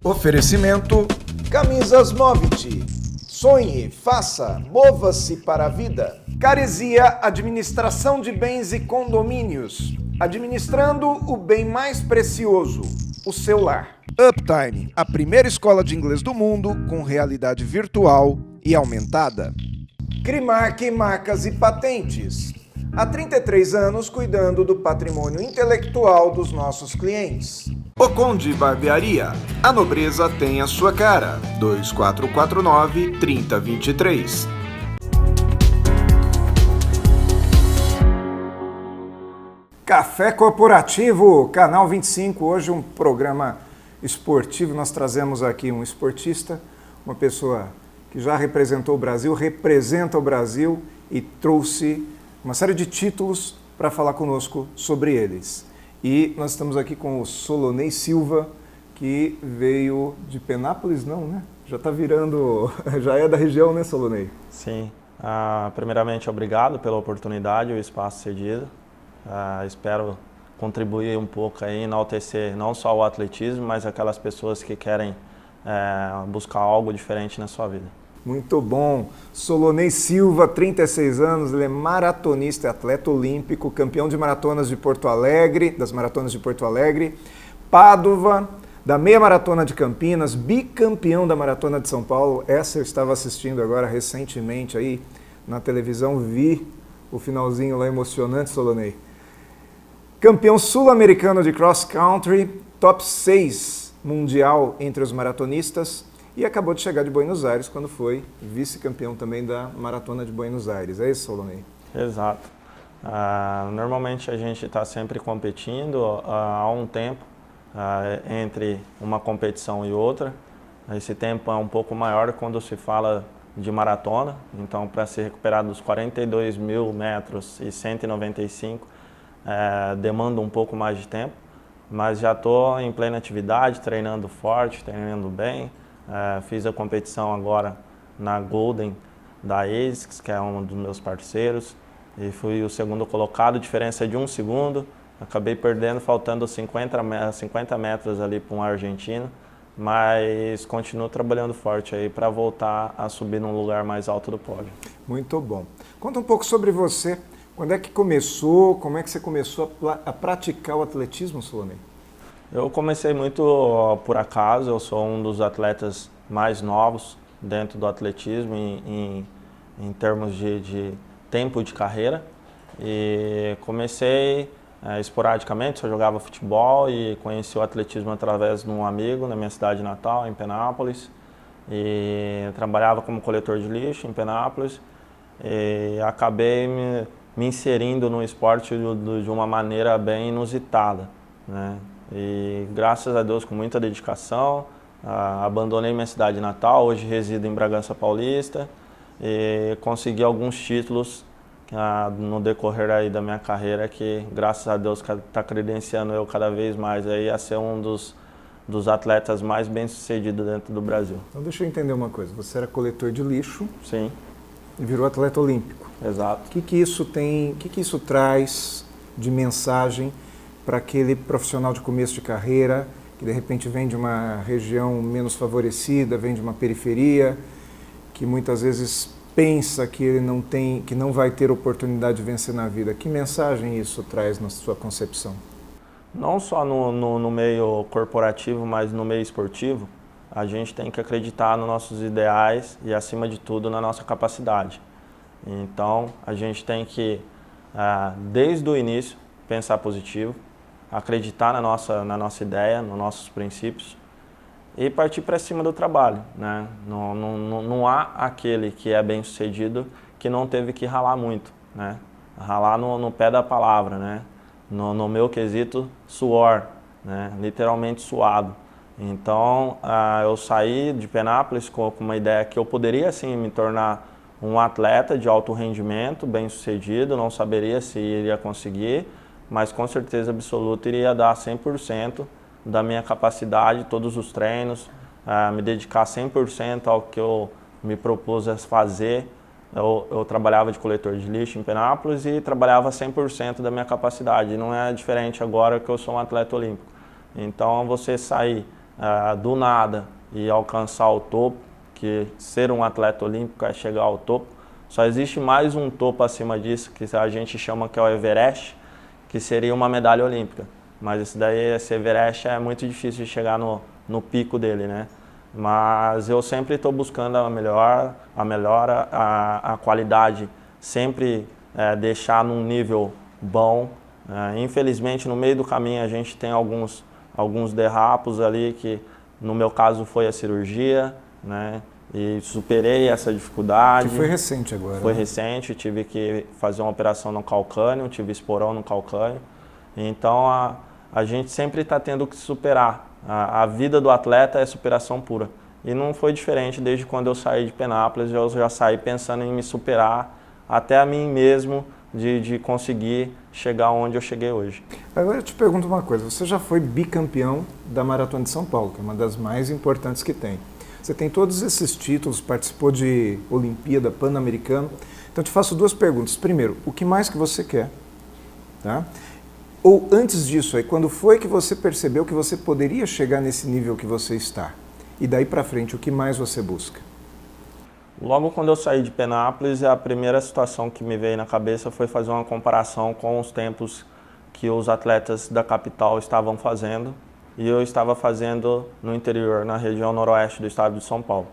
Oferecimento Camisas Movit. Sonhe, faça, mova-se para a vida. Caresia Administração de Bens e Condomínios. Administrando o bem mais precioso, o seu lar. Uptime, a primeira escola de inglês do mundo com realidade virtual e aumentada. Crimark Marcas e Patentes. Há 33 anos cuidando do patrimônio intelectual dos nossos clientes. O Conde Barbearia. A nobreza tem a sua cara. 2449-3023. Café Corporativo, Canal 25. Hoje um programa esportivo. Nós trazemos aqui um esportista, uma pessoa que já representou o Brasil, representa o Brasil e trouxe uma série de títulos para falar conosco sobre eles. E nós estamos aqui com o Solonei Silva, que veio de Penápolis, não, né? Já está virando, já é da região, né, Solonei? Sim. Primeiramente, obrigado pela oportunidade e o espaço cedido. Espero contribuir um pouco aí, enaltecer não só o atletismo, mas aquelas pessoas que querem buscar algo diferente na sua vida. Muito bom. Solonei Silva, 36 anos, ele é maratonista, atleta olímpico, campeão de maratonas de Porto Alegre, das maratonas de Porto Alegre, Pádua, da meia maratona de Campinas, bicampeão da maratona de São Paulo. Essa eu estava assistindo agora recentemente aí na televisão, vi o finalzinho lá emocionante, Solonei. Campeão sul-americano de cross country, top 6 mundial entre os maratonistas. E acabou de chegar de Buenos Aires, quando foi vice-campeão também da Maratona de Buenos Aires. É isso, Solonei? Exato. Normalmente a gente está sempre competindo há um tempo entre uma competição e outra. Esse tempo é um pouco maior quando se fala de maratona. Então, para se recuperar dos 42 mil metros e 195, demanda um pouco mais de tempo. Mas já estou em plena atividade, treinando forte, treinando bem. Fiz a competição agora na Golden da ASICS, que é um dos meus parceiros, e fui o segundo colocado, diferença de 1 segundo. Acabei perdendo, faltando 50 metros ali para um argentino, mas continuo trabalhando forte aí para voltar a subir num lugar mais alto do pódio. Muito bom. Conta um pouco sobre você. Quando é que começou? Como é que você começou a praticar o atletismo, Solonei? Eu comecei muito por acaso, eu sou um dos atletas mais novos dentro do atletismo em termos de tempo de carreira. E comecei esporadicamente, eu jogava futebol e conheci o atletismo através de um amigo na minha cidade natal, em Penápolis. E trabalhava como coletor de lixo em Penápolis e acabei me inserindo no esporte de uma maneira bem inusitada, né? E graças a Deus, com muita dedicação, abandonei minha cidade natal, hoje resido em Bragança Paulista e consegui alguns títulos no decorrer aí da minha carreira que, graças a Deus, está credenciando eu cada vez mais aí a ser um dos atletas mais bem-sucedidos dentro do Brasil. Então deixa eu entender uma coisa, você era coletor de lixo. Sim. E virou atleta olímpico. Exato. O que isso traz de mensagem para aquele profissional de começo de carreira, que de repente vem de uma região menos favorecida, vem de uma periferia, que muitas vezes pensa que ele não vai ter oportunidade de vencer na vida? Que mensagem isso traz na sua concepção? Não só no meio corporativo, mas no meio esportivo, a gente tem que acreditar nos nossos ideais e, acima de tudo, na nossa capacidade. Então, a gente tem que, desde o início, pensar positivo, acreditar na nossa ideia, nos nossos princípios e partir para cima do trabalho, né? Não há aquele que é bem sucedido que não teve que ralar muito, né? Ralar no pé da palavra, né? No meu quesito, suor, né? Literalmente suado. Então, eu saí de Penápolis com uma ideia que eu poderia sim me tornar um atleta de alto rendimento, bem sucedido, não saberia se iria conseguir, mas com certeza absoluta iria dar 100% da minha capacidade, todos os treinos, me dedicar 100% ao que eu me propus a fazer. Eu trabalhava de coletor de lixo em Penápolis e trabalhava 100% da minha capacidade. Não é diferente agora que eu sou um atleta olímpico. Então, você sair do nada e alcançar o topo, que ser um atleta olímpico é chegar ao topo. Só existe mais um topo acima disso, que a gente chama que é o Everest, que seria uma medalha olímpica. Mas esse Everest é muito difícil de chegar no pico dele, né? Mas eu sempre estou buscando a melhora, a qualidade, sempre deixar num nível bom. Infelizmente, no meio do caminho, a gente tem alguns derrapos ali, que no meu caso foi a cirurgia, né? E superei essa dificuldade. Que foi recente agora. Foi né? recente, tive que fazer uma operação no calcâneo, tive esporão no calcâneo. Então a gente sempre está tendo que superar. A vida do atleta é superação pura. E não foi diferente desde quando eu saí de Penápolis, eu já saí pensando em me superar até a mim mesmo, de conseguir chegar onde eu cheguei hoje. Agora eu te pergunto uma coisa, você já foi bicampeão da Maratona de São Paulo, que é uma das mais importantes que tem. Você tem todos esses títulos, participou de Olimpíada, Pan-Americano. Então eu te faço duas perguntas. Primeiro, o que mais que você quer? Tá? Ou antes disso, aí, quando foi que você percebeu que você poderia chegar nesse nível que você está? E daí para frente, o que mais você busca? Logo quando eu saí de Penápolis, a primeira situação que me veio na cabeça foi fazer uma comparação com os tempos que os atletas da capital estavam fazendo e eu estava fazendo no interior, na região noroeste do estado de São Paulo.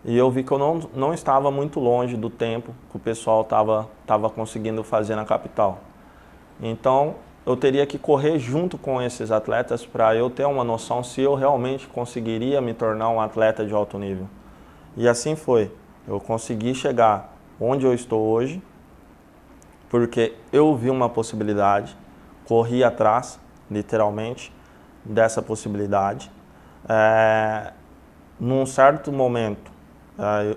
E eu vi que eu não estava muito longe do tempo que o pessoal estava conseguindo fazer na capital. Então, eu teria que correr junto com esses atletas para eu ter uma noção se eu realmente conseguiria me tornar um atleta de alto nível. E assim foi. Eu consegui chegar onde eu estou hoje, porque eu vi uma possibilidade, corri atrás, literalmente, dessa possibilidade. Num certo momento,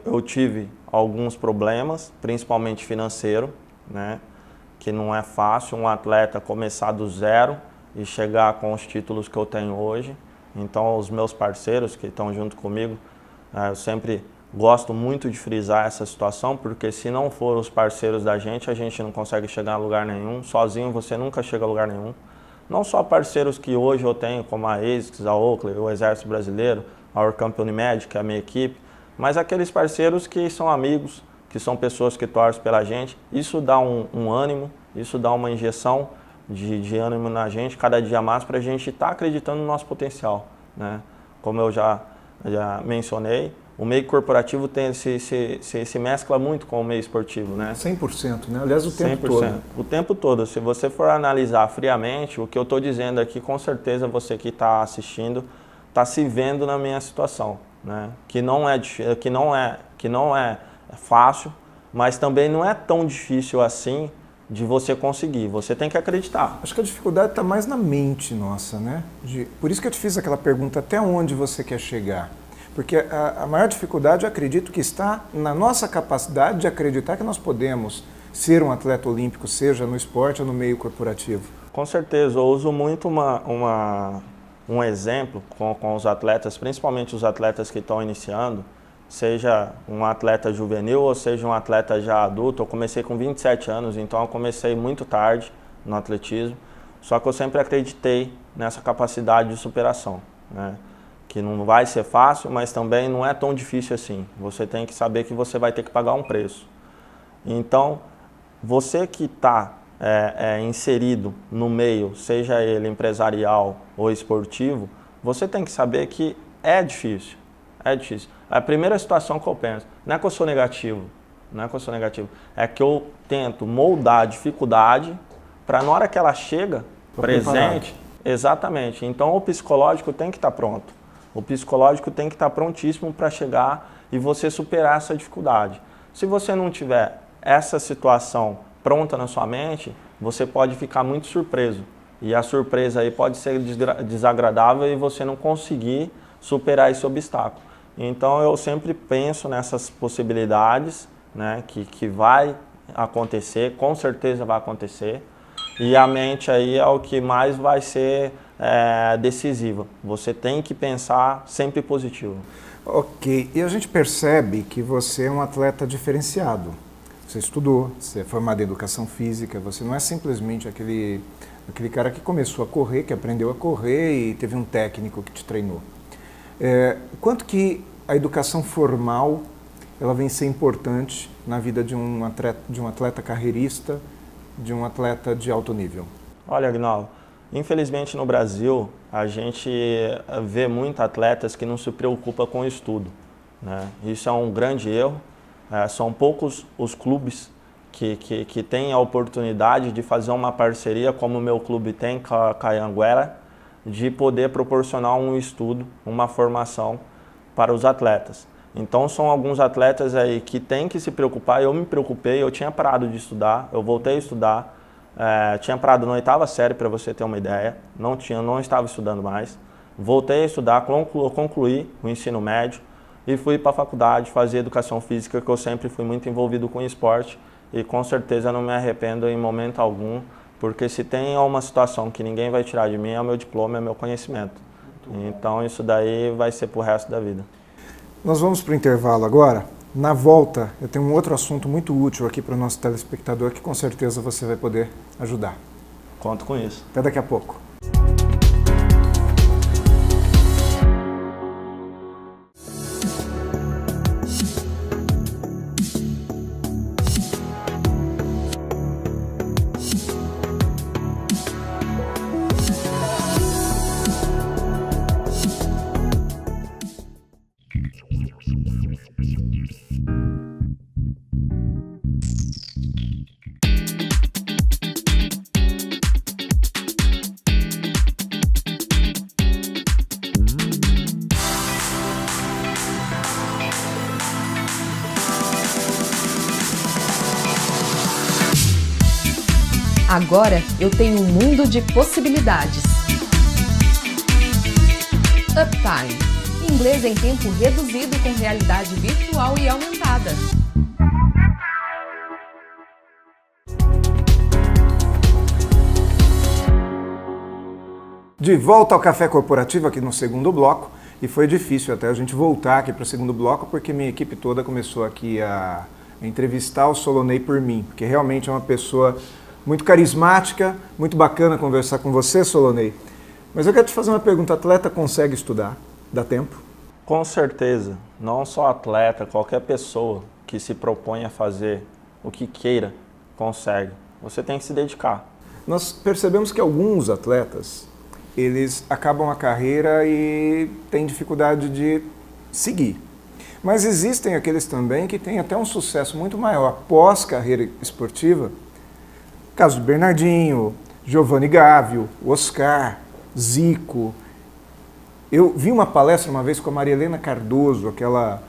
eu tive alguns problemas, principalmente financeiro, né? Que não é fácil um atleta começar do zero e chegar com os títulos que eu tenho hoje. Então, os meus parceiros que estão junto comigo, eu sempre gosto muito de frisar essa situação, porque se não for os parceiros da gente, a gente não consegue chegar a lugar nenhum. Sozinho você nunca chega a lugar nenhum. Não só parceiros que hoje eu tenho, como a ASICS, a Oakley, o Exército Brasileiro, a Orcamp Unimed, que é a minha equipe, mas aqueles parceiros que são amigos, que são pessoas que torcem pela gente. Isso dá um ânimo, isso dá uma injeção de ânimo na gente, cada dia mais, para a gente estar acreditando no nosso potencial, né? Como eu já mencionei, o meio corporativo se mescla muito com o meio esportivo, né? 100%, né? Aliás, o tempo 100%. todo. O tempo todo. Se você for analisar friamente, o que eu estou dizendo aqui, com certeza você que está assistindo está se vendo na minha situação, né? Que não é fácil, mas também não é tão difícil assim de você conseguir. Você tem que acreditar. Acho que a dificuldade está mais na mente nossa, né? Por isso que eu te fiz aquela pergunta, até onde você quer chegar? Porque a maior dificuldade, eu acredito que está na nossa capacidade de acreditar que nós podemos ser um atleta olímpico, seja no esporte ou no meio corporativo. Com certeza, eu uso muito um exemplo com os atletas, principalmente os atletas que estão iniciando, seja um atleta juvenil ou seja um atleta já adulto. Eu comecei com 27 anos, então eu comecei muito tarde no atletismo, só que eu sempre acreditei nessa capacidade de superação, né? Que não vai ser fácil, mas também não é tão difícil assim. Você tem que saber que você vai ter que pagar um preço. Então, você que está inserido no meio, seja ele empresarial ou esportivo, você tem que saber que é difícil. É difícil. A primeira situação que eu penso, não é que eu sou negativo, é que eu tento moldar a dificuldade para na hora que ela chega, presente, exatamente. Então o psicológico tem que estar pronto. O psicológico tem que estar prontíssimo para chegar e você superar essa dificuldade. Se você não tiver essa situação pronta na sua mente, você pode ficar muito surpreso. E a surpresa aí pode ser desagradável e você não conseguir superar esse obstáculo. Então eu sempre penso nessas possibilidades, né, que vai acontecer, com certeza vai acontecer. E a mente aí é o que mais vai ser decisiva. Você tem que pensar sempre positivo. Ok, e a gente percebe que você é um atleta diferenciado. Você estudou, você é formado em educação física, você não é simplesmente aquele cara que começou a correr, que aprendeu a correr e teve um técnico que te treinou. Quanto que a educação formal ela vem ser importante na vida de um atleta carreirista, de um atleta de alto nível? Olha, Agnaldo, infelizmente no Brasil a gente vê muitos atletas que não se preocupam com o estudo, né? Isso é um grande erro. São poucos os clubes que têm a oportunidade de fazer uma parceria, como o meu clube tem com a Anhanguera, de poder proporcionar um estudo, uma formação para os atletas. Então são alguns atletas aí que têm que se preocupar. Eu me preocupei, eu tinha parado de estudar, eu voltei a estudar, tinha parado na 8ª série, para você ter uma ideia, não estava estudando mais. Voltei a estudar, concluí o ensino médio e fui para a faculdade fazer educação física, que eu sempre fui muito envolvido com esporte e com certeza não me arrependo em momento algum, porque se tem uma situação que ninguém vai tirar de mim, é o meu diploma, é o meu conhecimento. Então isso daí vai ser pro resto da vida. Nós vamos para o intervalo agora. Na volta, eu tenho um outro assunto muito útil aqui para o nosso telespectador, que com certeza você vai poder ajudar. Conto com isso. Até daqui a pouco. Agora eu tenho um mundo de possibilidades. Uptime. Inglês em tempo reduzido com realidade virtual e aumentada. De volta ao Café Corporativo aqui no segundo bloco, e foi difícil até a gente voltar aqui para o segundo bloco, porque minha equipe toda começou aqui a entrevistar o Solonei por mim, porque realmente é uma pessoa muito carismática, muito bacana conversar com você, Solonei. Mas eu quero te fazer uma pergunta: atleta consegue estudar? Dá tempo? Com certeza, não só atleta, qualquer pessoa que se propõe a fazer o que queira, consegue. Você tem que se dedicar. Nós percebemos que alguns atletas, eles acabam a carreira e têm dificuldade de seguir. Mas existem aqueles também que têm até um sucesso muito maior pós-carreira esportiva. Caso do Bernardinho, Giovanni Gávio, Oscar, Zico. Eu vi uma palestra uma vez com a Maria Helena Cardoso, aquela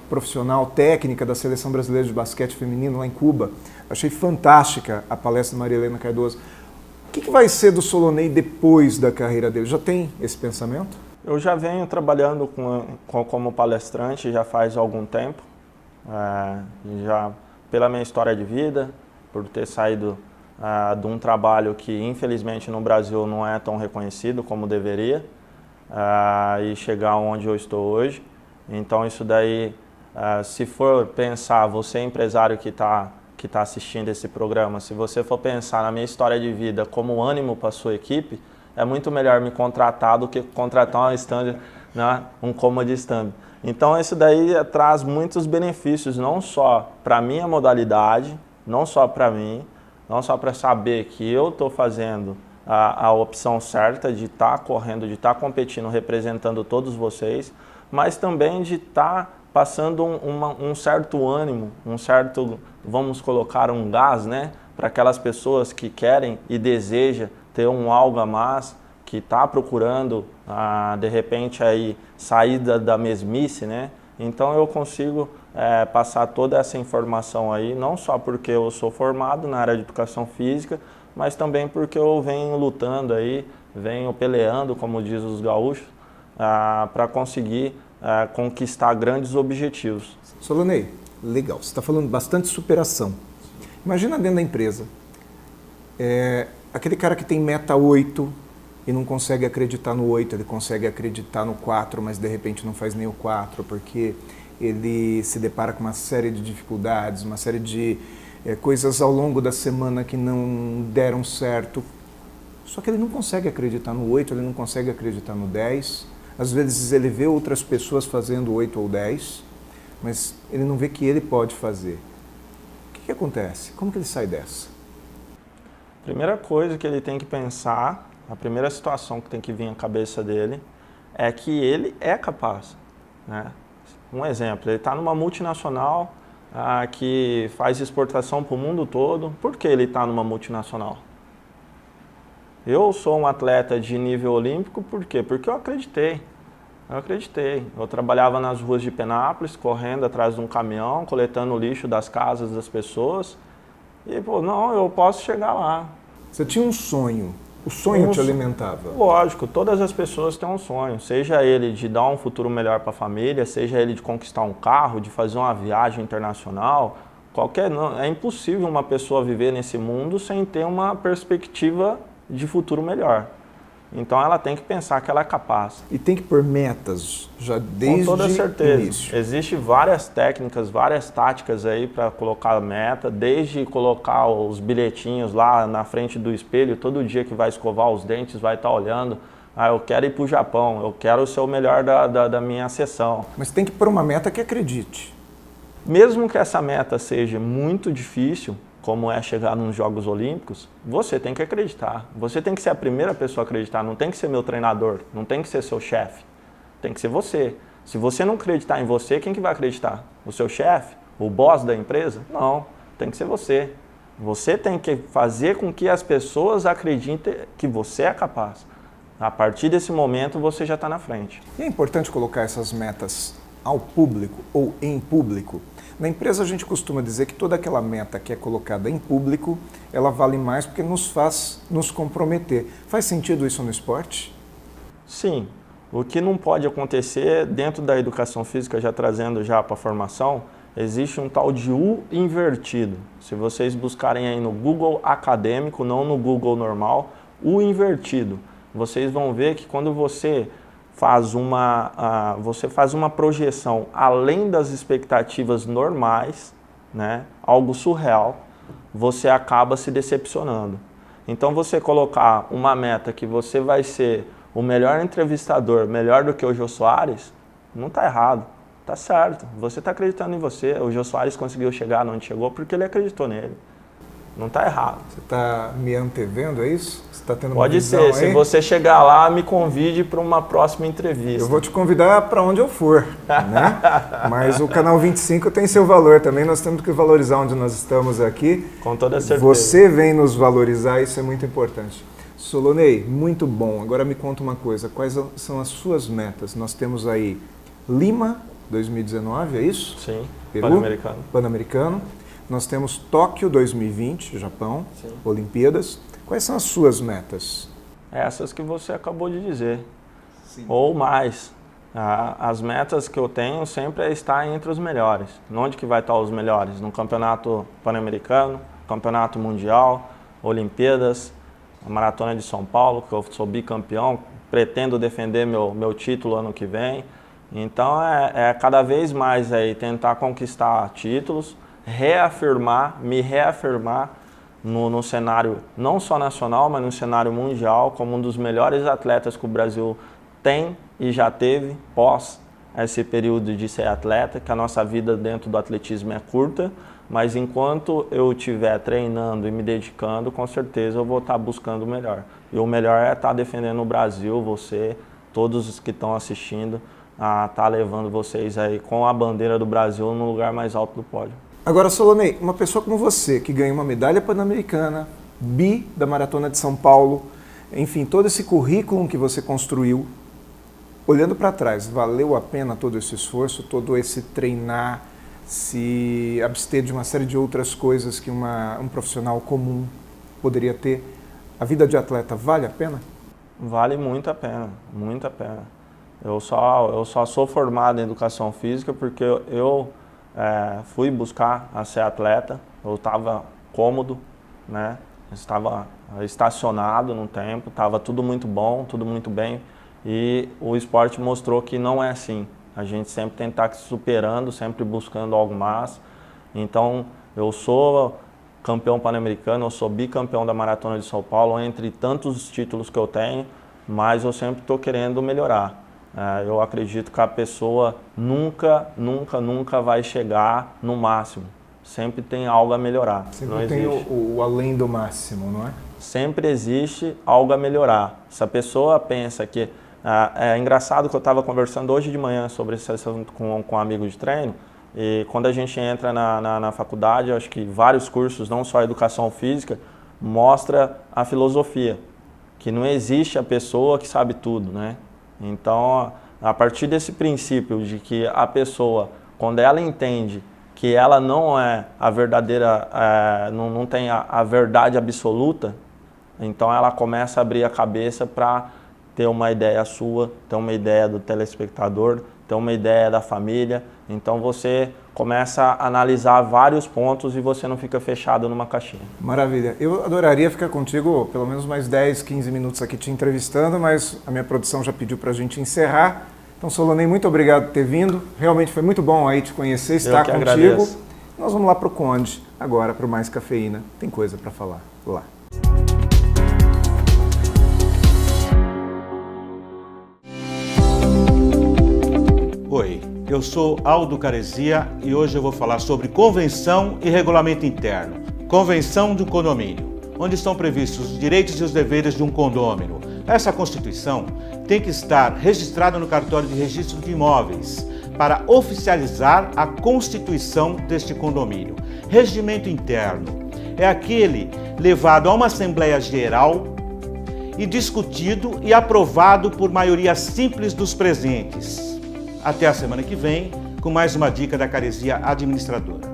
profissional técnica da Seleção Brasileira de Basquete Feminino lá em Cuba. Achei fantástica a palestra da Maria Helena Cardoso. O que vai ser do Solonei depois da carreira dele? Já tem esse pensamento? Eu já venho trabalhando como palestrante já faz algum tempo, já pela minha história de vida, por ter saído de um trabalho que infelizmente no Brasil não é tão reconhecido como deveria, e chegar onde eu estou hoje. Então isso daí, se for pensar, você empresário que está assistindo esse programa, se você for pensar na minha história de vida como ânimo para a sua equipe, é muito melhor me contratar do que contratar uma stand, né, um comedy stand. Então isso daí traz muitos benefícios, não só para a minha modalidade, não só para mim, não só para saber que eu estou fazendo a opção certa de estar correndo, de estar competindo, representando todos vocês, mas também de estar passando um certo ânimo, um certo, vamos colocar um gás, né, para aquelas pessoas que querem e desejam ter um algo a mais, que está procurando, de repente, aí, sair da mesmice, né? Então eu consigo passar toda essa informação aí, não só porque eu sou formado na área de educação física, mas também porque eu venho lutando aí, venho peleando, como diz os gaúchos, para conseguir conquistar grandes objetivos. Solonei, legal, você está falando bastante de superação. Imagina dentro da empresa, aquele cara que tem meta 8 e não consegue acreditar no 8, ele consegue acreditar no 4, mas de repente não faz nem o 4, porque ele se depara com uma série de dificuldades, uma série de coisas ao longo da semana que não deram certo. Só que ele não consegue acreditar no 8, ele não consegue acreditar no 10. Às vezes ele vê outras pessoas fazendo 8 ou 10, mas ele não vê que ele pode fazer. O que acontece? Como que ele sai dessa? Primeira coisa que ele tem que pensar, a primeira situação que tem que vir à cabeça dele, é que ele é capaz, né? Um exemplo, ele está numa multinacional que faz exportação para o mundo todo. Por que ele está numa multinacional? Eu sou um atleta de nível olímpico, por quê? Porque eu acreditei. Eu trabalhava nas ruas de Penápolis, correndo atrás de um caminhão, coletando o lixo das casas das pessoas. E, pô, não, eu posso chegar lá. Você tinha um sonho. O sonho te alimentava? Lógico, todas as pessoas têm um sonho. Seja ele de dar um futuro melhor para a família, seja ele de conquistar um carro, de fazer uma viagem internacional. É impossível uma pessoa viver nesse mundo sem ter uma perspectiva de futuro melhor. Então ela tem que pensar que ela é capaz. E tem que pôr metas já desde com toda certeza. o início. Existem várias técnicas, várias táticas aí para colocar meta, desde colocar os bilhetinhos lá na frente do espelho, todo dia que vai escovar os dentes, vai estar olhando. Eu quero ir para o Japão, eu quero ser o melhor da minha sessão. Mas tem que pôr uma meta que acredite. Mesmo que essa meta seja muito difícil, como é chegar nos Jogos Olímpicos, você tem que acreditar. Você tem que ser a primeira pessoa a acreditar, não tem que ser meu treinador, não tem que ser seu chefe, tem que ser você. Se você não acreditar em você, quem que vai acreditar? O seu chefe? O boss da empresa? Não, tem que ser você. Você tem que fazer com que as pessoas acreditem que você é capaz. A partir desse momento, você já está na frente. E é importante colocar essas metas ao público ou em público. Na empresa a gente costuma dizer que toda aquela meta que é colocada em público, ela vale mais porque nos faz nos comprometer. Faz sentido isso no esporte? Sim. O que não pode acontecer dentro da educação física, já trazendo já para a formação, existe um tal de U invertido. Se vocês buscarem aí no Google acadêmico, não no Google normal, U invertido, vocês vão ver que quando você faz uma projeção além das expectativas normais, né, algo surreal, você acaba se decepcionando. Então você colocar uma meta que você vai ser o melhor entrevistador, melhor do que o Jô Soares, não está errado, está certo. Você está acreditando em você. O Jô Soares conseguiu chegar onde chegou porque ele acreditou nele. Não está errado. Você está me antevendo, é isso? Você está tendo uma Pode visão ser. aí? Se você chegar lá, me convide para uma próxima entrevista. Eu vou te convidar para onde eu for, né? Mas o Canal 25 tem seu valor também. Nós temos que valorizar onde nós estamos aqui. Com toda certeza. Você vem nos valorizar, isso é muito importante. Solonei, muito bom. Agora me conta uma coisa. Quais são as suas metas? Nós temos aí Lima, 2019, é isso? Sim, Peru, Pan-Americano. Pan-Americano. Nós temos Tóquio 2020, Japão, Sim. Olimpíadas. Quais são as suas metas? Essas que você acabou de dizer. Sim. Ou mais. As metas que eu tenho sempre é estar entre os melhores. Onde que vai estar os melhores? No Campeonato Pan-Americano, Campeonato Mundial, Olimpíadas, a Maratona de São Paulo, que eu sou bicampeão, pretendo defender meu título ano que vem. Então é cada vez mais aí tentar conquistar títulos, me reafirmar no cenário não só nacional, mas no cenário mundial, como um dos melhores atletas que o Brasil tem e já teve pós esse período de ser atleta, que a nossa vida dentro do atletismo é curta, mas enquanto eu estiver treinando e me dedicando, com certeza eu vou estar buscando o melhor. E o melhor é estar defendendo o Brasil, você, todos os que estão assistindo, a estar levando vocês aí com a bandeira do Brasil no lugar mais alto do pódio. Agora, Solonei, uma pessoa como você, que ganhou uma medalha pan-americana, bi da Maratona de São Paulo, enfim, todo esse currículo que você construiu, olhando para trás, valeu a pena todo esse esforço, todo esse treinar, se abster de uma série de outras coisas que um profissional comum poderia ter? A vida de atleta vale a pena? Vale muito a pena, muito a pena. Eu só sou formado em educação física porque eu fui buscar a ser atleta, eu estava cômodo, né? Estava estacionado no tempo, estava tudo muito bom, tudo muito bem, e o esporte mostrou que não é assim. A gente sempre tem que estar se superando, sempre buscando algo mais. Então, eu sou campeão pan-americano, eu sou bicampeão da Maratona de São Paulo, entre tantos títulos que eu tenho, mas eu sempre estou querendo melhorar. Eu acredito que a pessoa nunca vai chegar no máximo. Sempre tem algo a melhorar. Sempre tem o além do máximo, não é? Sempre existe algo a melhorar. Se a pessoa pensa que... é engraçado que eu estava conversando hoje de manhã sobre esse assunto com um amigo de treino, e quando a gente entra na faculdade, eu acho que vários cursos, não só a educação física, mostra a filosofia, que não existe a pessoa que sabe tudo, né? Então, a partir desse princípio de que a pessoa, quando ela entende que ela não é a verdadeira, não tem a verdade absoluta, então ela começa a abrir a cabeça para ter uma ideia sua, ter uma ideia do telespectador, ter uma ideia da família. Então você começa a analisar vários pontos e você não fica fechado numa caixinha. Maravilha. Eu adoraria ficar contigo pelo menos mais 10, 15 minutos aqui te entrevistando, mas a minha produção já pediu para a gente encerrar. Então, Solonei, muito obrigado por ter vindo. Realmente foi muito bom aí te conhecer, estar contigo. Agradeço. Nós vamos lá para o Conde, agora para o Mais Cafeína. Tem coisa para falar lá. Oi, eu sou Aldo Caresia e hoje eu vou falar sobre convenção e regulamento interno. Convenção de um condomínio, onde estão previstos os direitos e os deveres de um condômino. Essa Constituição tem que estar registrada no cartório de registro de imóveis para oficializar a constituição deste condomínio. Regimento interno é aquele levado a uma Assembleia Geral e discutido e aprovado por maioria simples dos presentes. Até a semana que vem, com mais uma dica da Caresia Administradora.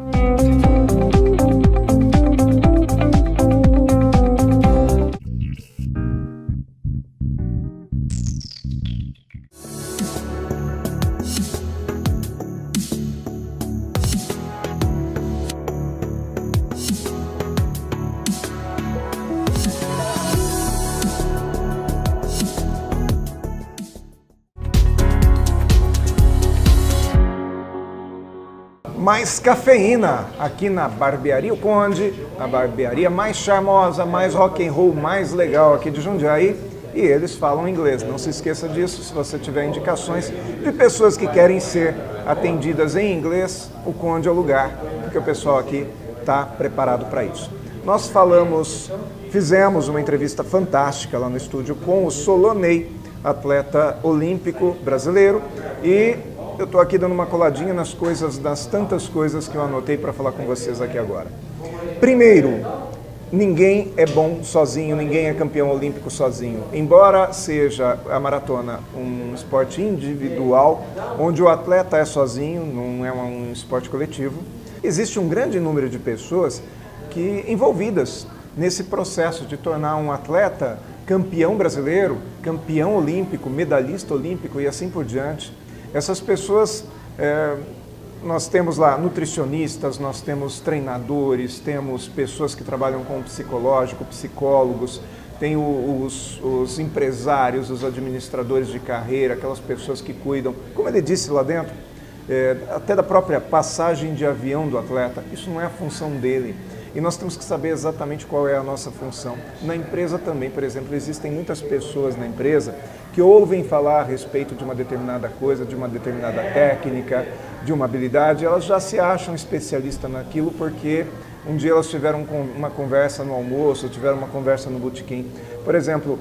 Mais cafeína aqui na Barbearia O Conde, a barbearia mais charmosa, mais rock and roll, mais legal aqui de Jundiaí, e eles falam inglês. Não se esqueça disso. Se você tiver indicações de pessoas que querem ser atendidas em inglês, o Conde é o lugar, porque o pessoal aqui está preparado para isso. Nós fizemos uma entrevista fantástica lá no estúdio com o Solonei, atleta olímpico brasileiro, e eu estou aqui dando uma coladinha das tantas coisas que eu anotei para falar com vocês aqui agora. Primeiro, ninguém é bom sozinho, ninguém é campeão olímpico sozinho. Embora seja a maratona um esporte individual, onde o atleta é sozinho, não é um esporte coletivo, existe um grande número de pessoas envolvidas nesse processo de tornar um atleta campeão brasileiro, campeão olímpico, medalhista olímpico e assim por diante. Essas pessoas, nós temos lá nutricionistas, nós temos treinadores, temos pessoas que trabalham com psicológico, psicólogos, tem os empresários, os administradores de carreira, aquelas pessoas que cuidam, como ele disse lá dentro, até da própria passagem de avião do atleta. Isso não é a função dele. E nós temos que saber exatamente qual é a nossa função. Na empresa também, por exemplo, existem muitas pessoas na empresa que ouvem falar a respeito de uma determinada coisa, de uma determinada técnica, de uma habilidade, elas já se acham especialistas naquilo porque um dia elas tiveram uma conversa no almoço, tiveram uma conversa no botequim. Por exemplo,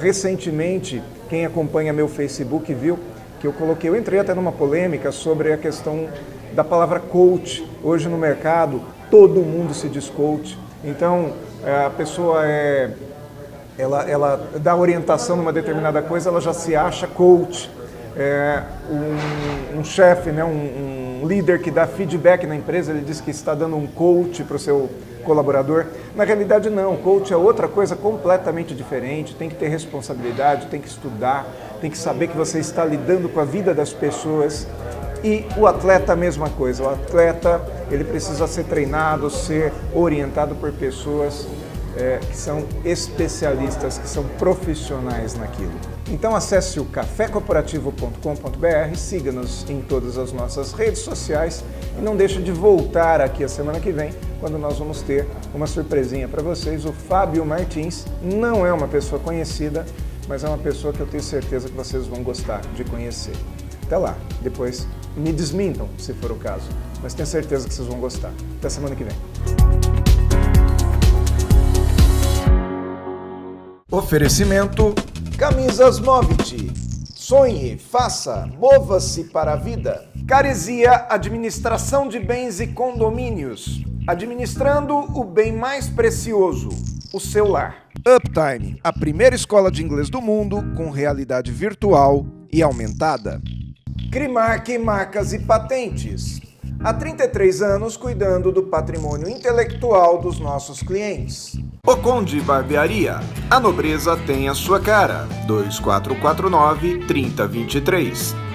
recentemente, quem acompanha meu Facebook viu que eu entrei até numa polêmica sobre a questão da palavra coach. Hoje no mercado, todo mundo se diz coach. Então, a pessoa ela dá orientação numa determinada coisa, ela já se acha coach. Um chefe, né, um líder que dá feedback na empresa, ele diz que está dando um coach para o seu colaborador. Na realidade não, coach é outra coisa completamente diferente, tem que ter responsabilidade, tem que estudar, tem que saber que você está lidando com a vida das pessoas. E o atleta a mesma coisa, o atleta ele precisa ser treinado, ser orientado por pessoas que são especialistas, que são profissionais naquilo. Então acesse o cafécorporativo.com.br, siga-nos em todas as nossas redes sociais e não deixe de voltar aqui a semana que vem, quando nós vamos ter uma surpresinha para vocês. O Fábio Martins não é uma pessoa conhecida, mas é uma pessoa que eu tenho certeza que vocês vão gostar de conhecer. Até lá, depois me desmintam, se for o caso, mas tenho certeza que vocês vão gostar. Até semana que vem. Oferecimento Camisas Movit. Sonhe, faça, mova-se para a vida. Caresia Administração de Bens e Condomínios. Administrando o bem mais precioso, o seu lar. Uptime, a primeira escola de inglês do mundo com realidade virtual e aumentada. Crimark Marcas e Patentes. Há 33 anos cuidando do patrimônio intelectual dos nossos clientes. O Conde Barbearia. A nobreza tem a sua cara. 2449-3023.